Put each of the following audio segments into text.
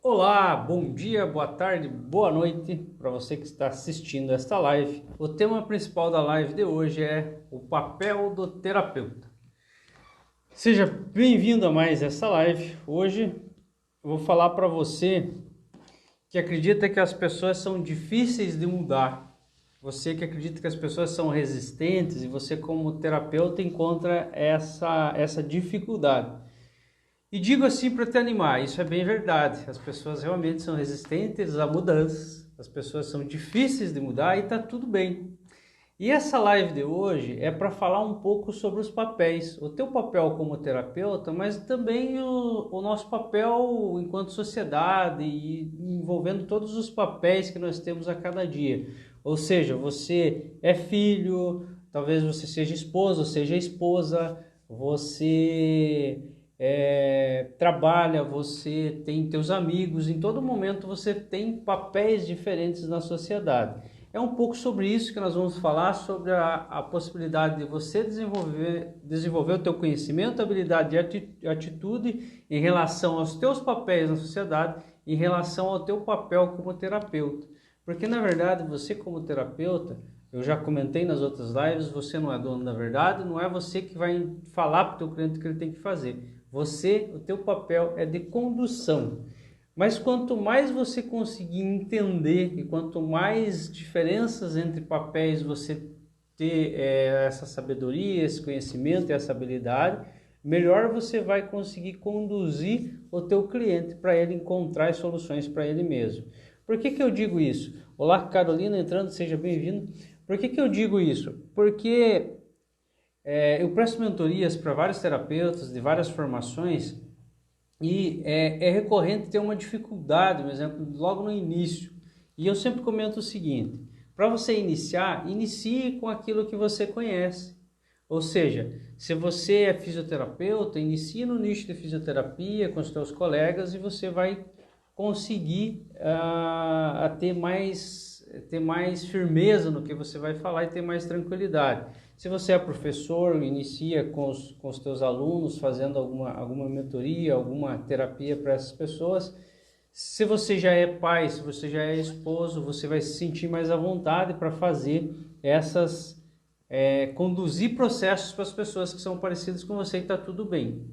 Olá, bom dia, boa tarde, boa noite para você que está assistindo esta live. O tema principal da live de hoje é o papel do terapeuta. Seja bem-vindo a mais essa live. Hoje eu vou falar para você que acredita que as pessoas são difíceis de mudar. Você que acredita que as pessoas são resistentes e você como terapeuta encontra essa dificuldade. E digo assim para te animar, isso é bem verdade. As pessoas realmente são resistentes a mudanças, as pessoas são difíceis de mudar e está tudo bem. E essa live de hoje é para falar um pouco sobre os papéis, o teu papel como terapeuta, mas também o nosso papel enquanto sociedade e envolvendo todos os papéis que nós temos a cada dia. Ou seja, você é filho, talvez você seja esposo, ou seja esposa, você trabalha, você tem teus amigos, em todo momento você tem papéis diferentes na sociedade. É um pouco sobre isso que nós vamos falar, sobre a possibilidade de você desenvolver o teu conhecimento, habilidade e atitude em relação aos teus papéis na sociedade, em relação ao teu papel como terapeuta. Porque, na verdade, você como terapeuta, eu já comentei nas outras lives, você não é dono da verdade, não é você que vai falar para o teu cliente o que ele tem que fazer. O teu papel é de condução. Mas quanto mais você conseguir entender e quanto mais diferenças entre papéis você ter essa sabedoria, esse conhecimento e essa habilidade, melhor você vai conseguir conduzir o teu cliente para ele encontrar as soluções para ele mesmo. Por que eu digo isso? Olá, Carolina, entrando, seja bem-vindo. Por que eu digo isso? Porque eu presto mentorias para vários terapeutas de várias formações e é recorrente ter uma dificuldade, por exemplo, logo no início. E eu sempre comento o seguinte, para você iniciar, inicie com aquilo que você conhece. Ou seja, se você é fisioterapeuta, inicie no nicho de fisioterapia com os seus colegas e você vai conseguir ter mais firmeza no que você vai falar e ter mais tranquilidade. Se você é professor, inicia com os teus alunos, fazendo alguma mentoria, alguma terapia para essas pessoas. Se você já é pai, se você já é esposo, você vai se sentir mais à vontade para fazer conduzir processos para as pessoas que são parecidas com você e está tudo bem.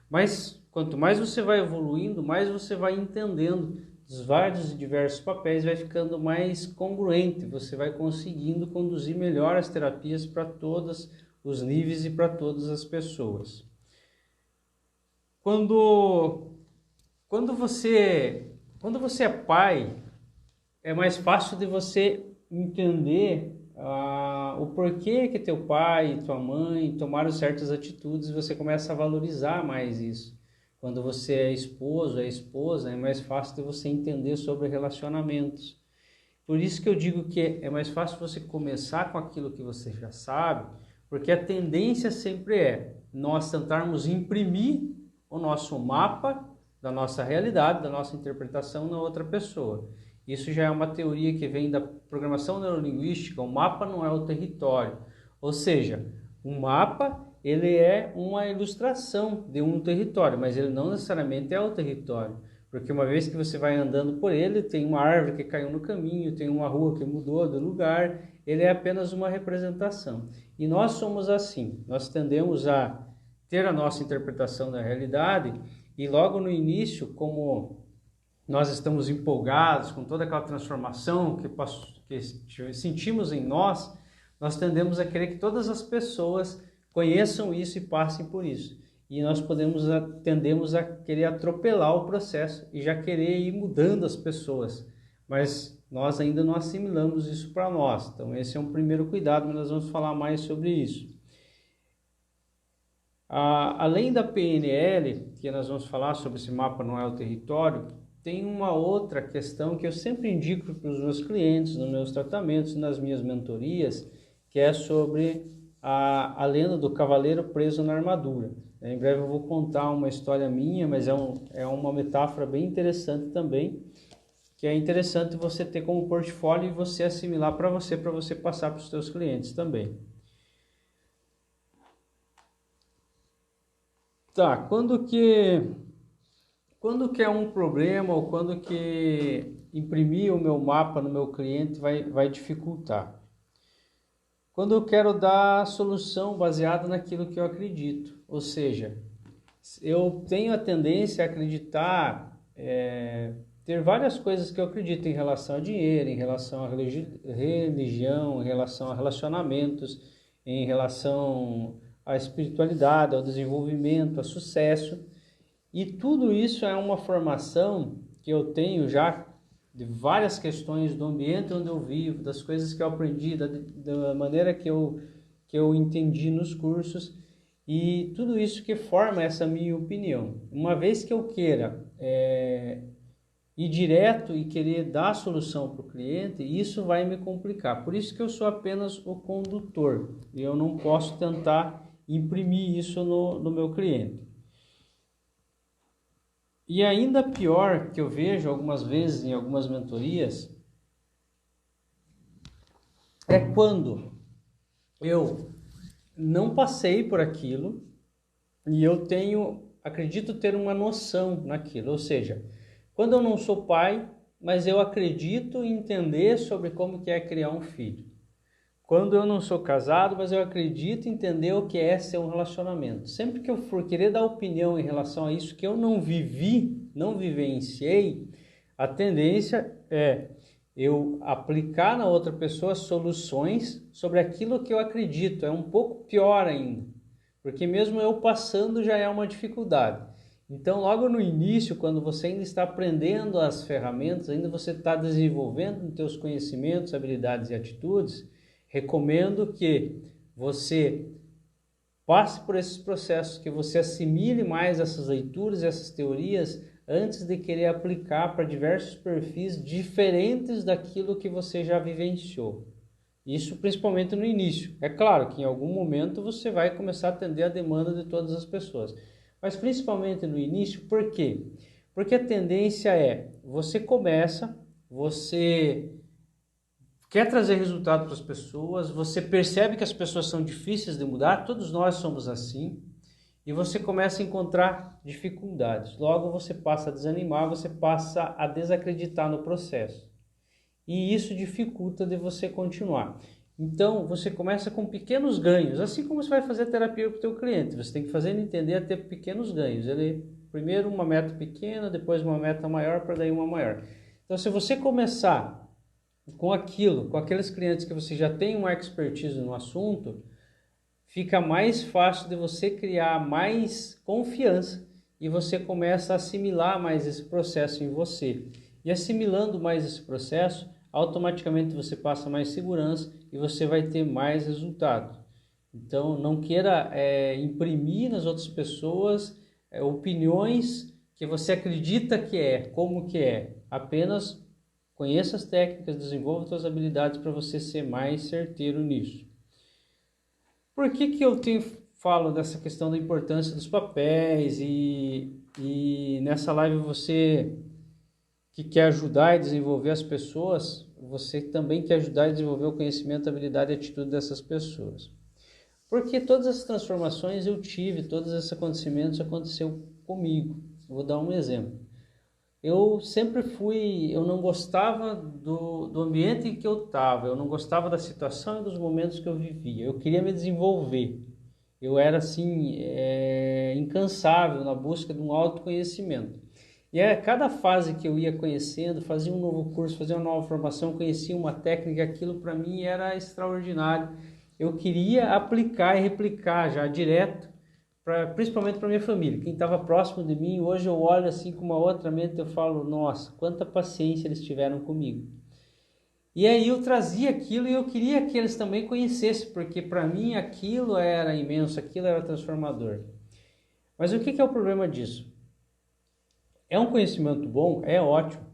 Mas quanto mais você vai evoluindo, mais você vai entendendo os vários e diversos papéis, vai ficando mais congruente, você vai conseguindo conduzir melhor as terapias para todos os níveis e para todas as pessoas. Quando você é pai, é mais fácil de você entender o porquê que teu pai e tua mãe tomaram certas atitudes e você começa a valorizar mais isso. Quando você é esposo, é esposa, é mais fácil de você entender sobre relacionamentos. Por isso que eu digo que é mais fácil você começar com aquilo que você já sabe, porque a tendência sempre é nós tentarmos imprimir o nosso mapa da nossa realidade, da nossa interpretação na outra pessoa. Isso já é uma teoria que vem da programação neurolinguística, o mapa não é o território. Ou seja, o mapa ele é uma ilustração de um território, mas ele não necessariamente é o território. Porque uma vez que você vai andando por ele, tem uma árvore que caiu no caminho, tem uma rua que mudou de lugar, ele é apenas uma representação. E nós somos assim, nós tendemos a ter a nossa interpretação da realidade e logo no início, como nós estamos empolgados com toda aquela transformação que sentimos em nós, nós tendemos a querer que todas as pessoas conheçam isso e passem por isso. E nós tendemos a querer atropelar o processo e já querer ir mudando as pessoas. Mas nós ainda não assimilamos isso para nós. Então esse é um primeiro cuidado, mas nós vamos falar mais sobre isso. Além da PNL, que nós vamos falar sobre esse mapa não é o território, tem uma outra questão que eu sempre indico para os meus clientes, nos meus tratamentos, nas minhas mentorias, que é sobre a lenda do cavaleiro preso na armadura. Em breve eu vou contar uma história minha, mas é uma metáfora bem interessante também, que é interessante você ter como portfólio e você assimilar para você passar para os seus clientes também. Tá, quando que é um problema ou quando que imprimir o meu mapa no meu cliente vai dificultar? Quando eu quero dar solução baseada naquilo que eu acredito, ou seja, eu tenho a tendência a acreditar, ter várias coisas que eu acredito em relação a dinheiro, em relação a religião, em relação a relacionamentos, em relação à espiritualidade, ao desenvolvimento, ao sucesso. E tudo isso é uma formação que eu tenho já de várias questões do ambiente onde eu vivo, das coisas que eu aprendi, da maneira que eu entendi nos cursos, e tudo isso que forma essa minha opinião. Uma vez que eu queira ir direto e querer dar a solução para o cliente, isso vai me complicar. Por isso que eu sou apenas o condutor, e eu não posso tentar imprimir isso no meu cliente. E ainda pior, que eu vejo algumas vezes em algumas mentorias, é quando eu não passei por aquilo e eu acredito ter uma noção naquilo. Ou seja, quando eu não sou pai, mas eu acredito entender sobre como que é criar um filho. Quando eu não sou casado, mas eu acredito entender o que é ser um relacionamento. Sempre que eu for querer dar opinião em relação a isso que eu não vivi, não vivenciei, a tendência é eu aplicar na outra pessoa soluções sobre aquilo que eu acredito. É um pouco pior ainda, porque mesmo eu passando já é uma dificuldade. Então, logo no início, quando você ainda está aprendendo as ferramentas, ainda você está desenvolvendo os seus conhecimentos, habilidades e atitudes, recomendo que você passe por esses processos, que você assimile mais essas leituras, essas teorias, antes de querer aplicar para diversos perfis diferentes daquilo que você já vivenciou. Isso principalmente no início. É claro que em algum momento você vai começar a atender a demanda de todas as pessoas. Mas principalmente no início, por quê? Porque a tendência é, você quer trazer resultado para as pessoas, você percebe que as pessoas são difíceis de mudar, todos nós somos assim, e você começa a encontrar dificuldades. Logo você passa a desanimar, você passa a desacreditar no processo. E isso dificulta de você continuar. Então, você começa com pequenos ganhos, assim como você vai fazer terapia para o teu cliente. Você tem que fazer ele entender a ter pequenos ganhos. Primeiro uma meta pequena, depois uma meta maior, para daí uma maior. Então, se você começar com aqueles clientes que você já tem uma expertise no assunto, fica mais fácil de você criar mais confiança e você começa a assimilar mais esse processo em você. E assimilando mais esse processo, automaticamente você passa mais segurança e você vai ter mais resultado. Então, não queira imprimir nas outras pessoas opiniões que você acredita que como que é. Apenas conheça as técnicas, desenvolva suas habilidades para você ser mais certeiro nisso. Por que eu falo dessa questão da importância dos papéis e nessa live você que quer ajudar e desenvolver as pessoas, você também quer ajudar e desenvolver o conhecimento, habilidade e atitude dessas pessoas. Porque todas essas transformações eu tive, todos esses acontecimentos aconteceu comigo. Vou dar um exemplo. Eu não gostava do ambiente em que eu estava, eu não gostava da situação e dos momentos que eu vivia. Eu queria me desenvolver. Eu era assim, incansável na busca de um autoconhecimento. E a cada fase que eu ia conhecendo, fazia um novo curso, fazia uma nova formação, conhecia uma técnica, aquilo para mim era extraordinário. Eu queria aplicar e replicar já direto, principalmente para minha família, quem estava próximo de mim. Hoje eu olho assim com uma outra mente, eu falo, nossa, quanta paciência eles tiveram comigo. E aí eu trazia aquilo e eu queria que eles também conhecessem, porque para mim aquilo era imenso, aquilo era transformador. Mas o que é o problema disso? É um conhecimento bom, é ótimo,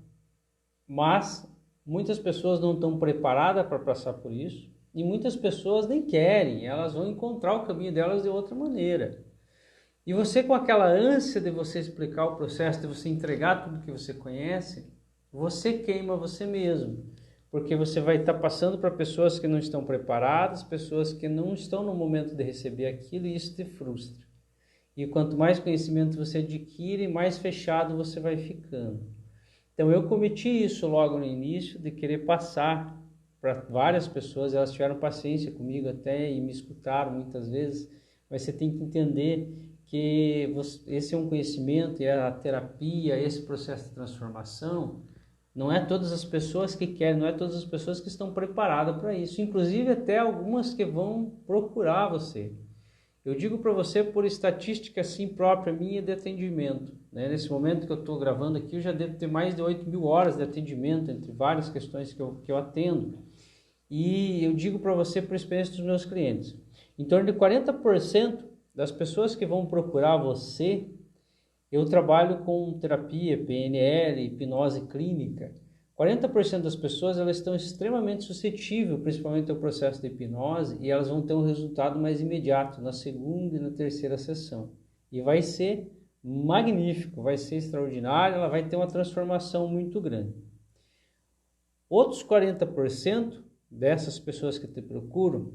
mas muitas pessoas não estão preparadas para passar por isso e muitas pessoas nem querem, elas vão encontrar o caminho delas de outra maneira. E você, com aquela ânsia de você explicar o processo, de você entregar tudo que você conhece, você queima você mesmo, porque você vai estar passando para pessoas que não estão preparadas, pessoas que não estão no momento de receber aquilo, e isso te frustra. E quanto mais conhecimento você adquire, mais fechado você vai ficando. Então eu cometi isso logo no início, de querer passar para várias pessoas. Elas tiveram paciência comigo até e me escutaram muitas vezes, mas você tem que entender que esse é um conhecimento, e a terapia, esse processo de transformação, não é todas as pessoas que querem, não é todas as pessoas que estão preparadas para isso, inclusive até algumas que vão procurar você. Eu digo para você por estatística assim própria minha de atendimento, né? Nesse momento que eu estou gravando aqui, eu já devo ter mais de 8.000 horas de atendimento, entre várias questões que eu atendo. E eu digo para você por experiência dos meus clientes, em torno de 40% das pessoas que vão procurar você, eu trabalho com terapia, PNL, hipnose clínica. 40% das pessoas elas estão extremamente suscetíveis, principalmente ao processo de hipnose, e elas vão ter um resultado mais imediato na segunda e na terceira sessão. E vai ser magnífico, vai ser extraordinário, ela vai ter uma transformação muito grande. Outros 40% dessas pessoas que te procuram,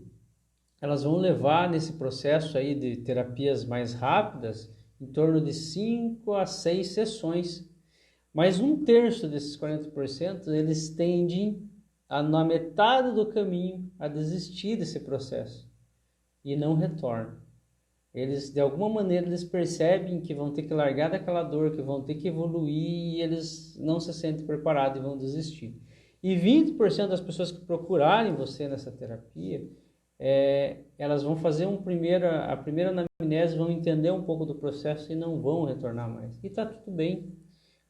elas vão levar nesse processo aí de terapias mais rápidas em torno de 5 a 6 sessões. Mas 1/3 desses 40%, eles tendem, na metade do caminho, a desistir desse processo e não retornam. Eles, de alguma maneira, eles percebem que vão ter que largar daquela dor, que vão ter que evoluir e eles não se sentem preparados e vão desistir. E 20% das pessoas que procurarem você nessa terapia, elas vão fazer a primeira anamnese, vão entender um pouco do processo e não vão retornar mais. E está tudo bem,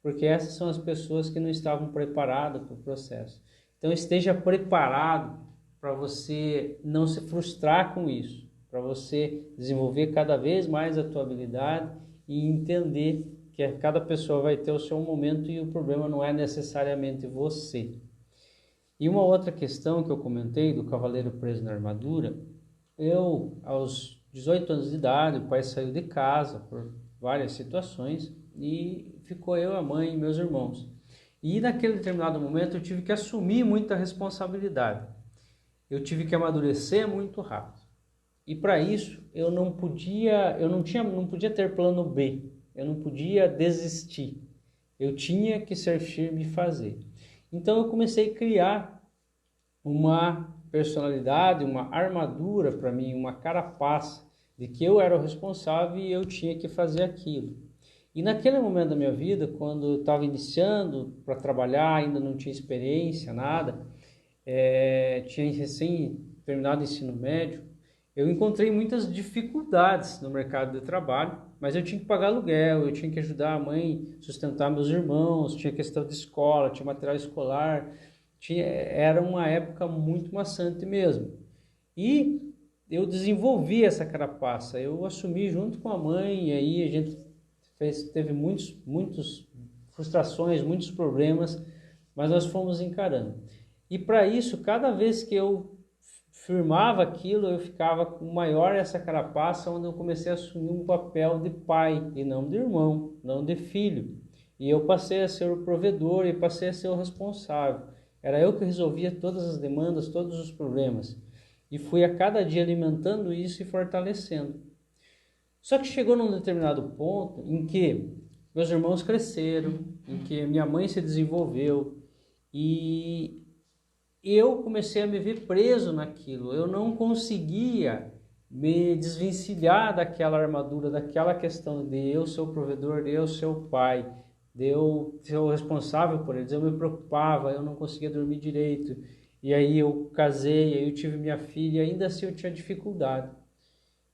porque essas são as pessoas que não estavam preparadas para o processo. Então esteja preparado para você não se frustrar com isso, para você desenvolver cada vez mais a tua habilidade e entender que cada pessoa vai ter o seu momento e o problema não é necessariamente você. E uma outra questão que eu comentei do cavaleiro preso na armadura, eu, aos 18 anos de idade, o pai saiu de casa por várias situações e ficou eu, a mãe e meus irmãos. E naquele determinado momento eu tive que assumir muita responsabilidade. Eu tive que amadurecer muito rápido. E para isso eu não podia ter plano B. Eu não podia desistir. Eu tinha que ser firme e fazer. Então eu comecei a criar uma personalidade, uma armadura para mim, uma carapaça de que eu era o responsável e eu tinha que fazer aquilo. E naquele momento da minha vida, quando eu estava iniciando para trabalhar, ainda não tinha experiência, nada, tinha recém terminado o ensino médio, eu encontrei muitas dificuldades no mercado de trabalho, mas eu tinha que pagar aluguel, eu tinha que ajudar a mãe a sustentar meus irmãos, tinha questão de escola, tinha material escolar, era uma época muito maçante mesmo. E eu desenvolvi essa carapaça, eu assumi junto com a mãe, e aí a gente teve muitas frustrações, muitos problemas, mas nós fomos encarando. E para isso, cada vez que eu firmava aquilo, eu ficava com maior essa carapaça, onde eu comecei a assumir um papel de pai, e não de irmão, não de filho. E eu passei a ser o provedor, e passei a ser o responsável. Era eu que resolvia todas as demandas, todos os problemas. E fui a cada dia alimentando isso e fortalecendo. Só que chegou num determinado ponto em que meus irmãos cresceram, em que minha mãe se desenvolveu e eu comecei a me ver preso naquilo. Eu não conseguia me desvencilhar daquela armadura, daquela questão de eu ser o provedor, de eu ser o pai, de eu ser o responsável por eles. Eu me preocupava, eu não conseguia dormir direito. E aí eu casei, aí eu tive minha filha, e ainda assim eu tinha dificuldade.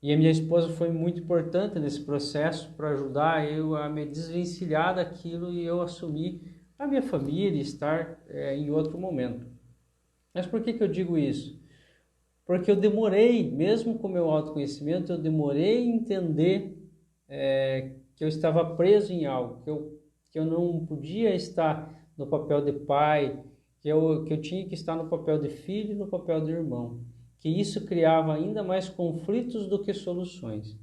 E a minha esposa foi muito importante nesse processo para ajudar eu a me desvencilhar daquilo e eu assumir a minha família e estar em outro momento. Mas por que eu digo isso? Porque eu demorei, mesmo com o meu autoconhecimento, eu demorei em entender que eu estava preso em algo, que eu não podia estar no papel de pai, que eu tinha que estar no papel de filho e no papel de irmão. Que isso criava ainda mais conflitos do que soluções.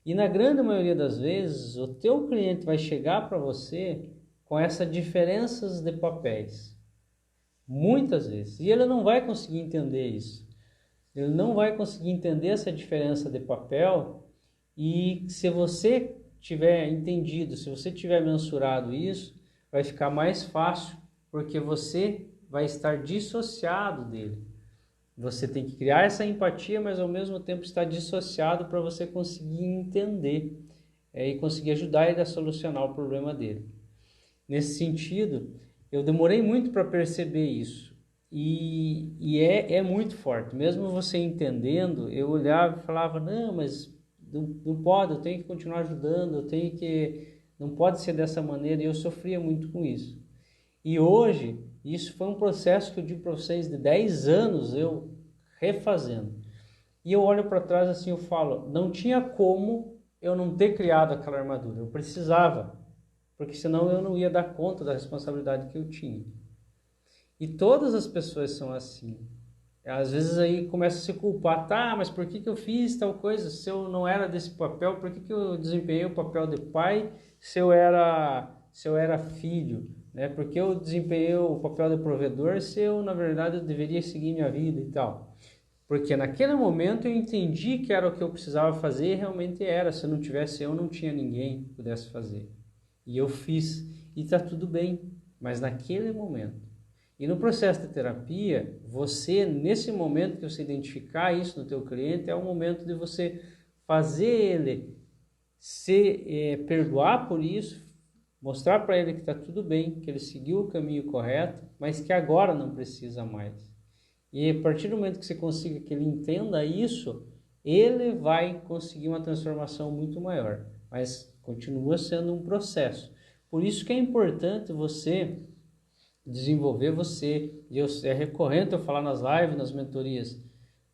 E na grande maioria das vezes, o teu cliente vai chegar para você com essas diferenças de papéis. Muitas vezes. E ele não vai conseguir entender isso. Ele não vai conseguir entender essa diferença de papel E se você tiver entendido, se você tiver mensurado isso, vai ficar mais fácil, porque você vai estar dissociado dele. Você tem que criar essa empatia, mas ao mesmo tempo estar dissociado para você conseguir entender e conseguir ajudar ele a solucionar o problema dele. Nesse sentido, eu demorei muito para perceber isso. E é muito forte. Mesmo você entendendo, eu olhava e falava, não, mas não pode, eu tenho que continuar ajudando, não pode ser dessa maneira. E eu sofria muito com isso. E hoje, isso foi um processo que eu digo para vocês de 10 anos eu refazendo. E eu olho para trás assim, eu falo, não tinha como eu não ter criado aquela armadura. Eu precisava, porque senão eu não ia dar conta da responsabilidade que eu tinha. E todas as pessoas são assim. Às vezes aí começa a se culpar, tá, mas por que eu fiz tal coisa? Se eu não era desse papel, por que eu desempenhei o papel de pai se eu era filho? Né? Por que eu desempenhei o papel de provedor se eu, na verdade, eu deveria seguir minha vida e tal? Porque naquele momento eu entendi que era o que eu precisava fazer e realmente era. Se eu não tivesse eu, não tinha ninguém que pudesse fazer. E eu fiz. E está tudo bem. Mas naquele momento. E no processo de terapia, você, nesse momento que você identificar isso no teu cliente, é o momento de você fazer ele se perdoar por isso, mostrar para ele que está tudo bem, que ele seguiu o caminho correto, mas que agora não precisa mais. E a partir do momento que você consiga que ele entenda isso, ele vai conseguir uma transformação muito maior. Mas continua sendo um processo. Por isso que é importante você desenvolver e é recorrente eu falar nas lives, nas mentorias,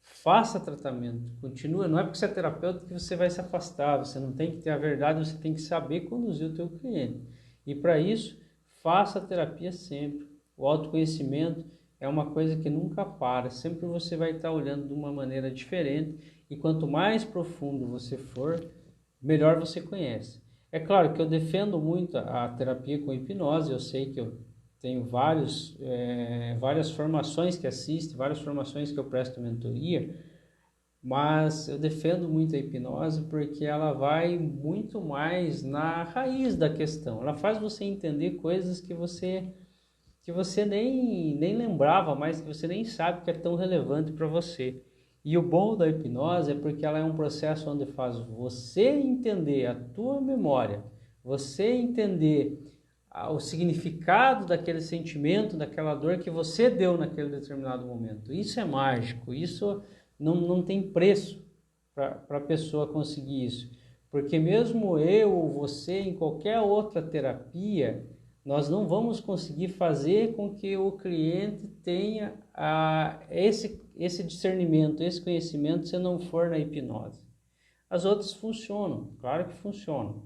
faça tratamento, continua, não é porque você é terapeuta que você vai se afastar, você não tem que ter a verdade, você tem que saber conduzir o teu cliente. E para isso, faça a terapia sempre. O autoconhecimento é uma coisa que nunca para, sempre você vai estar olhando de uma maneira diferente e quanto mais profundo você for, melhor você conhece. É claro que eu defendo muito a terapia com hipnose, eu sei que eu tenho várias formações que assisto, várias formações que eu presto mentoria, mas eu defendo muito a hipnose porque ela vai muito mais na raiz da questão. Ela faz você entender coisas que você nem lembrava mais, que você nem sabe que é tão relevante para você. E o bom da hipnose é porque ela é um processo onde faz você entender a tua memória, você entender o significado daquele sentimento, daquela dor que você deu naquele determinado momento. Isso é mágico, isso não tem preço para a pessoa conseguir isso. Porque mesmo eu ou você, em qualquer outra terapia, nós não vamos conseguir fazer com que o cliente tenha esse discernimento, esse conhecimento, se não for na hipnose. As outras funcionam, claro que funcionam,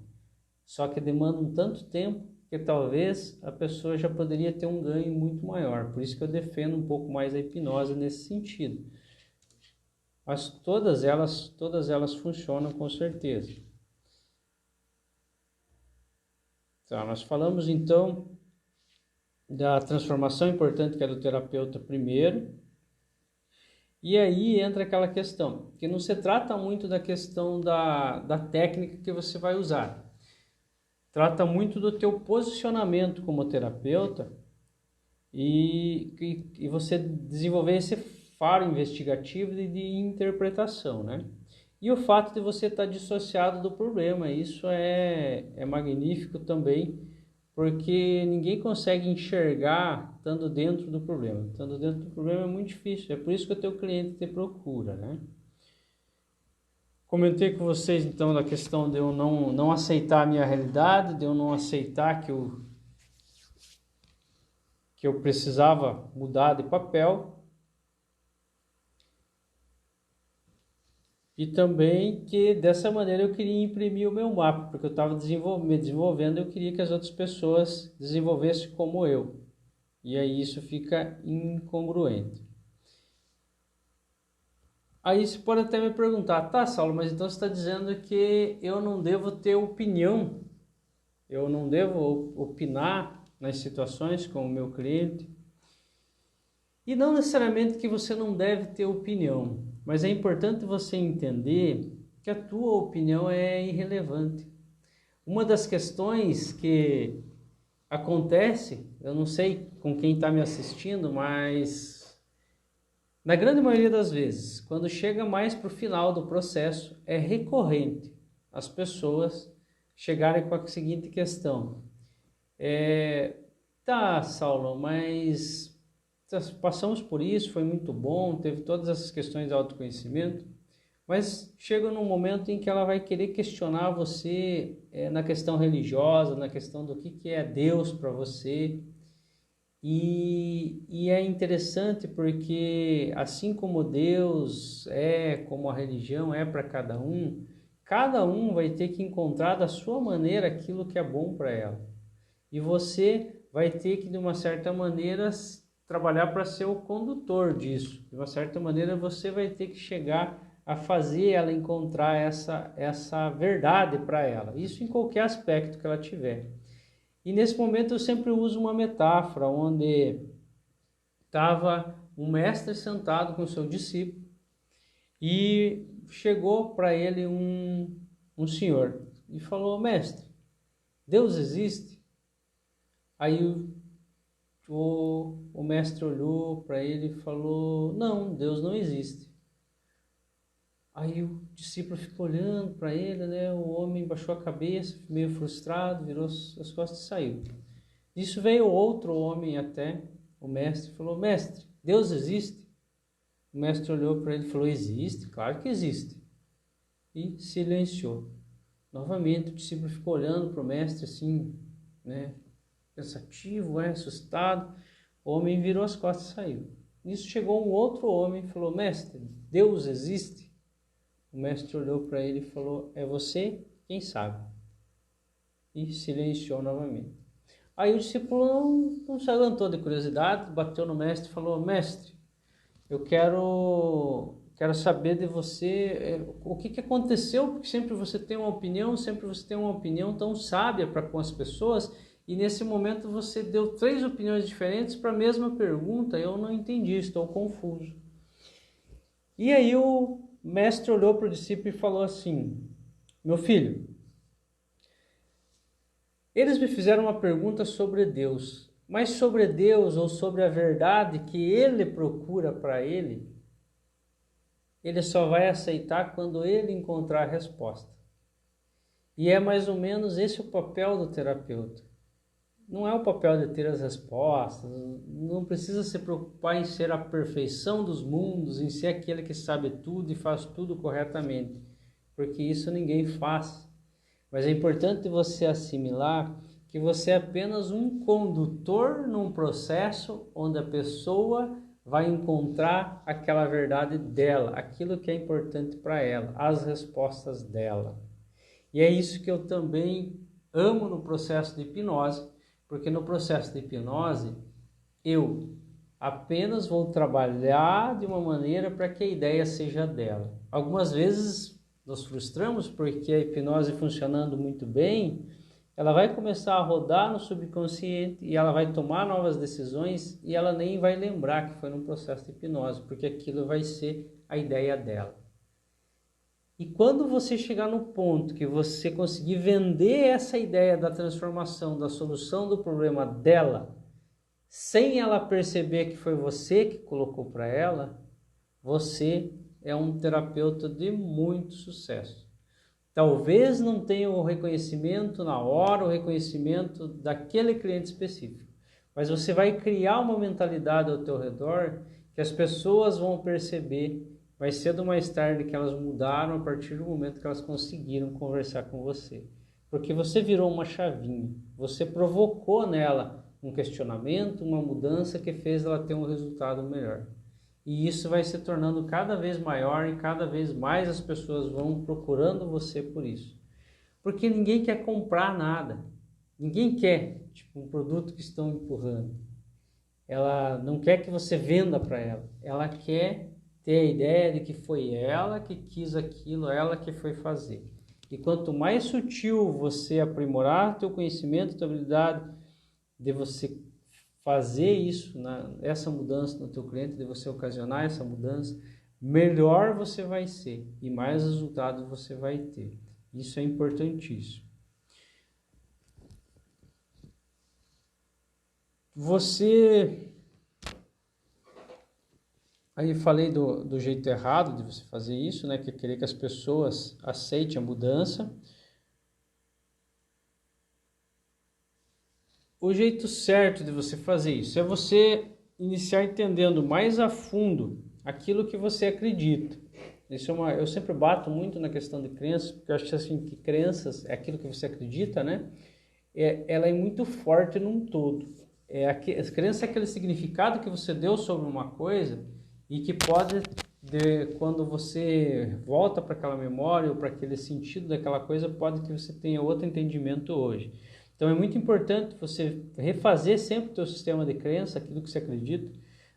só que demandam tanto tempo que talvez a pessoa já poderia ter um ganho muito maior. Por isso que eu defendo um pouco mais a hipnose nesse sentido. Mas todas elas funcionam com certeza. Tá, nós falamos então da transformação importante que é do terapeuta primeiro. E aí entra aquela questão, que não se trata muito da questão da técnica que você vai usar. Trata muito do teu posicionamento como terapeuta e você desenvolver esse faro investigativo de interpretação, né? E o fato de você estar dissociado do problema, isso é magnífico também, porque ninguém consegue enxergar estando dentro do problema. Estando dentro do problema é muito difícil, é por isso que o teu cliente te procura, né? Comentei com vocês então da questão de eu não aceitar a minha realidade, de eu não aceitar que eu precisava mudar de papel. E também que dessa maneira eu queria imprimir o meu mapa, porque eu estava me desenvolvendo, eu queria que as outras pessoas desenvolvessem como eu. E aí isso fica incongruente. Aí você pode até me perguntar, tá, Saulo, mas então você está dizendo que eu não devo ter opinião, eu não devo opinar nas situações com o meu cliente? E não necessariamente que você não deve ter opinião, mas é importante você entender que a tua opinião é irrelevante. Uma das questões que acontece, eu não sei com quem está me assistindo, mas na grande maioria das vezes, quando chega mais para o final do processo, é recorrente as pessoas chegarem com a seguinte questão: tá, Saulo, mas passamos por isso, foi muito bom, teve todas essas questões de autoconhecimento, mas chega num momento em que ela vai querer questionar você na questão religiosa, na questão do que é Deus para você. E é interessante porque assim como Deus como a religião é para cada um vai ter que encontrar da sua maneira aquilo que é bom para ela. E você vai ter que, de uma certa maneira, trabalhar para ser o condutor disso. De uma certa maneira, você vai ter que chegar a fazer ela encontrar essa verdade para ela. Isso em qualquer aspecto que ela tiver. E nesse momento eu sempre uso uma metáfora, onde estava um mestre sentado com o seu discípulo e chegou para ele um senhor e falou: mestre, Deus existe? Aí o mestre olhou para ele e falou: não, Deus não existe. Aí o discípulo ficou olhando para ele, né? O homem baixou a cabeça, meio frustrado, virou as costas e saiu. Isso veio outro homem até o mestre e falou: mestre, Deus existe? O mestre olhou para ele e falou: existe, claro que existe. E silenciou. Novamente o discípulo ficou olhando para o mestre assim, né? Pensativo, assustado. O homem virou as costas e saiu. Nisso chegou um outro homem e falou: mestre, Deus existe? O mestre olhou para ele e falou: é você quem sabe. E silenciou novamente. Aí o discípulo não se aguentou de curiosidade, bateu no mestre e falou: mestre, eu quero saber de você o que aconteceu, porque sempre você tem uma opinião tão sábia para com as pessoas, e nesse momento você deu 3 opiniões diferentes para a mesma pergunta. Eu não entendi, estou confuso. E aí o mestre olhou para o discípulo e falou assim: meu filho, eles me fizeram uma pergunta sobre Deus, mas sobre Deus ou sobre a verdade que ele procura para ele só vai aceitar quando ele encontrar a resposta. E é mais ou menos esse o papel do terapeuta. Não é o papel de ter as respostas, não precisa se preocupar em ser a perfeição dos mundos, em ser aquele que sabe tudo e faz tudo corretamente, porque isso ninguém faz. Mas é importante você assimilar que você é apenas um condutor num processo onde a pessoa vai encontrar aquela verdade dela, aquilo que é importante para ela, as respostas dela. E é isso que eu também amo no processo de hipnose, porque no processo de hipnose eu apenas vou trabalhar de uma maneira para que a ideia seja dela. Algumas vezes nos frustramos porque a hipnose funcionando muito bem, ela vai começar a rodar no subconsciente e ela vai tomar novas decisões e ela nem vai lembrar que foi num processo de hipnose, porque aquilo vai ser a ideia dela. E quando você chegar no ponto que você conseguir vender essa ideia da transformação, da solução do problema dela, sem ela perceber que foi você que colocou para ela, você é um terapeuta de muito sucesso. Talvez não tenha o reconhecimento na hora, o reconhecimento daquele cliente específico, mas você vai criar uma mentalidade ao teu redor que as pessoas vão perceber mais cedo ou mais tarde que elas mudaram a partir do momento que elas conseguiram conversar com você. Porque você virou uma chavinha, você provocou nela um questionamento, uma mudança que fez ela ter um resultado melhor. E isso vai se tornando cada vez maior e cada vez mais as pessoas vão procurando você por isso. Porque ninguém quer comprar nada. Ninguém quer um produto que estão empurrando. Ela não quer que você venda para ela. Ela quer ter a ideia de que foi ela que quis aquilo, ela que foi fazer. E quanto mais sutil você aprimorar teu conhecimento, tua habilidade de você fazer isso, essa mudança no teu cliente, de você ocasionar essa mudança, melhor você vai ser e mais resultado você vai ter. Isso é importantíssimo. Aí falei do jeito errado de você fazer isso, né? Que é querer que as pessoas aceitem a mudança. O jeito certo de você fazer isso é você iniciar entendendo mais a fundo aquilo que você acredita. Eu sempre bato muito na questão de crenças, porque eu acho assim que crenças é aquilo que você acredita, né? Ela é muito forte num todo. As crenças é aquele significado que você deu sobre uma coisa e que pode, quando você volta para aquela memória ou para aquele sentido daquela coisa, pode que você tenha outro entendimento hoje. Então é muito importante você refazer sempre o teu sistema de crença, aquilo que você acredita,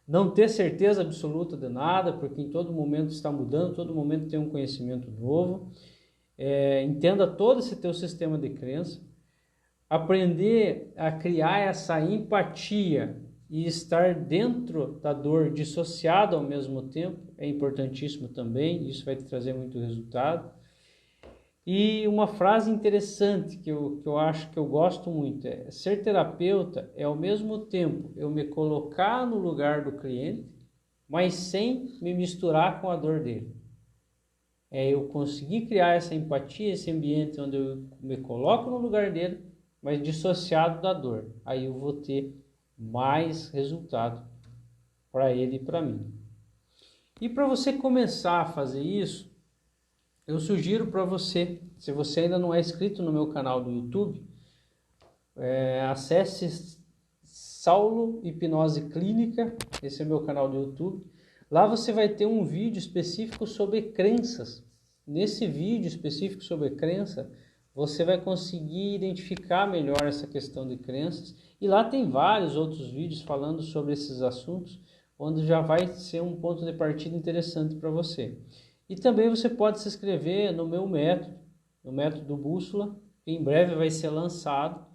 não ter certeza absoluta de nada, porque em todo momento está mudando, todo momento tem um conhecimento novo. Entenda todo esse teu sistema de crença, aprender a criar essa empatia e estar dentro da dor, dissociado ao mesmo tempo, é importantíssimo também, isso vai te trazer muito resultado. E uma frase interessante que eu acho que eu gosto muito é: ser terapeuta é ao mesmo tempo eu me colocar no lugar do cliente, mas sem me misturar com a dor dele. Eu conseguir criar essa empatia, esse ambiente onde eu me coloco no lugar dele, mas dissociado da dor. Aí eu vou ter mais resultado para ele e para mim. E para você começar a fazer isso, eu sugiro para você, se você ainda não é inscrito no meu canal do YouTube, acesse Saulo Hipnose Clínica, esse é meu canal do YouTube. Lá você vai ter um vídeo específico sobre crenças. Nesse vídeo específico sobre crença, você vai conseguir identificar melhor essa questão de crenças. E lá tem vários outros vídeos falando sobre esses assuntos, onde já vai ser um ponto de partida interessante para você. E também você pode se inscrever no meu método, no método Bússola, que em breve vai ser lançado.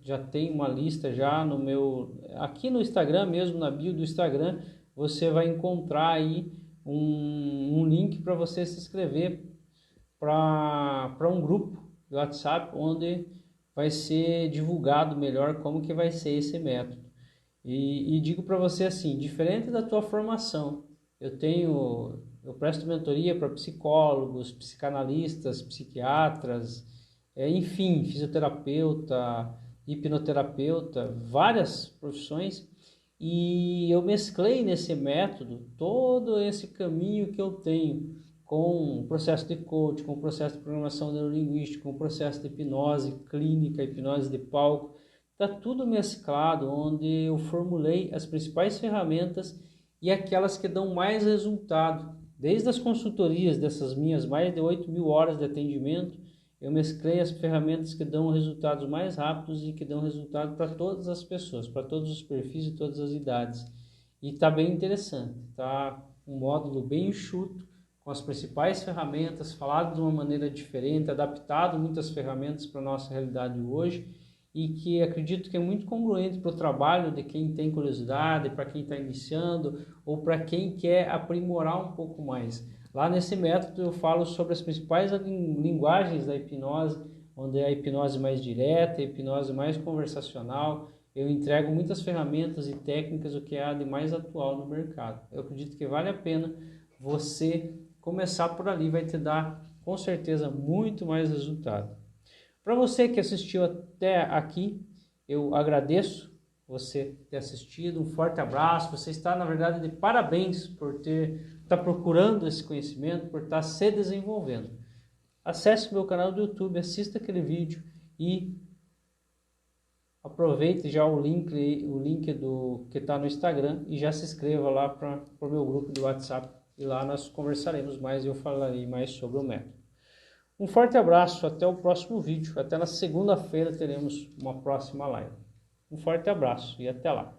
Já tem uma lista já no aqui no Instagram mesmo, na bio do Instagram, você vai encontrar aí um link para você se inscrever para um grupo do WhatsApp, onde vai ser divulgado melhor como que vai ser esse método. E digo para você assim, diferente da tua formação, eu presto mentoria para psicólogos, psicanalistas, psiquiatras, enfim, fisioterapeuta, hipnoterapeuta, várias profissões, e eu mesclei nesse método todo esse caminho que eu tenho com o processo de coaching, com o processo de programação neurolinguística, com o processo de hipnose clínica, hipnose de palco. Está tudo mesclado, onde eu formulei as principais ferramentas e aquelas que dão mais resultado. Desde as consultorias dessas minhas mais de 8.000 horas de atendimento, eu mesclei as ferramentas que dão resultados mais rápidos e que dão resultado para todas as pessoas, para todos os perfis e todas as idades. E está bem interessante, está um módulo bem enxuto, com as principais ferramentas, falado de uma maneira diferente, adaptado muitas ferramentas para a nossa realidade hoje, e que acredito que é muito congruente para o trabalho de quem tem curiosidade, para quem está iniciando ou para quem quer aprimorar um pouco mais. Lá nesse método eu falo sobre as principais linguagens da hipnose, onde é a hipnose mais direta, a hipnose mais conversacional. Eu entrego muitas ferramentas e técnicas, o que é a de mais atual no mercado. Eu acredito que vale a pena você começar por ali, vai te dar com certeza muito mais resultado. Para você que assistiu até aqui, eu agradeço você ter assistido, um forte abraço. Você está, na verdade, de parabéns por estar procurando esse conhecimento, por estar se desenvolvendo. Acesse o meu canal do YouTube, assista aquele vídeo e aproveite já o link que está no Instagram e já se inscreva lá para o meu grupo do WhatsApp. E lá nós conversaremos mais e eu falarei mais sobre o método. Um forte abraço, até o próximo vídeo. Até na segunda-feira teremos uma próxima live. Um forte abraço e até lá.